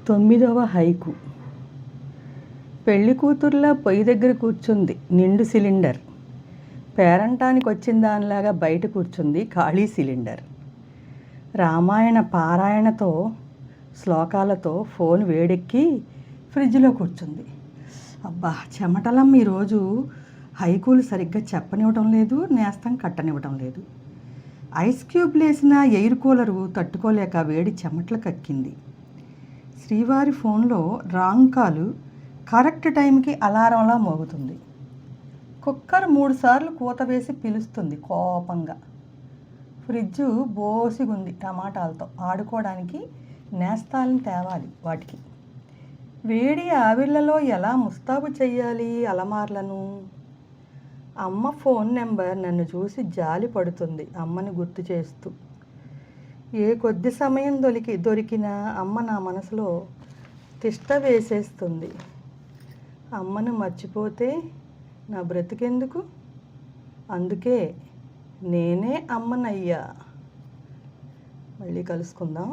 9వ haiku. పెళ్లి కూతుర్లా పొయ్యి దగ్గర కూర్చుంది నిండు సిలిండర్. పేరంటానికి వచ్చిన దానిలాగా బయట కూర్చుంది ఖాళీ సిలిండర్. రామాయణ పారాయణతో శ్లోకాలతో ఫోన్ వేడెక్కి ఫ్రిడ్జ్లో కూర్చుంది. అబ్బా, చెమటలం ఈరోజు హైకూలు సరిగ్గా చెప్పనివ్వటం లేదు, నేస్తం కట్టనివ్వటం లేదు. ఐస్ క్యూబ్లు వేసిన ఎయిర్ కూలరు తట్టుకోలేక వేడి చెమటలు కక్కింది. శ్రీవారి ఫోన్లో రాంగ్ కాలు కరెక్ట్ టైంకి అలారంలా మోగుతుంది. కుక్కర్ 3 సార్లు కూత వేసి పిలుస్తుంది కోపంగా. ఫ్రిడ్జు బోసిగుంది టమాటాలతో. ఆడుకోవడానికి నేస్తాలను తేవాలి వాటికి. వేడి ఆవిళ్లలో ఎలా ముస్తాబు చెయ్యాలి అలమార్లను? అమ్మ ఫోన్ నెంబర్ నన్ను చూసి జాలి పడుతుంది అమ్మని గుర్తు చేస్తూ. ఏ కొద్ది సమయం దొరికినా అమ్మ నా మనసులో తిష్ట వేసేస్తుంది. అమ్మను మర్చిపోతే నా బ్రతికెందుకు? అందుకే నేనే అమ్మనయ్యా. మళ్ళీ కలుసుకుందాం.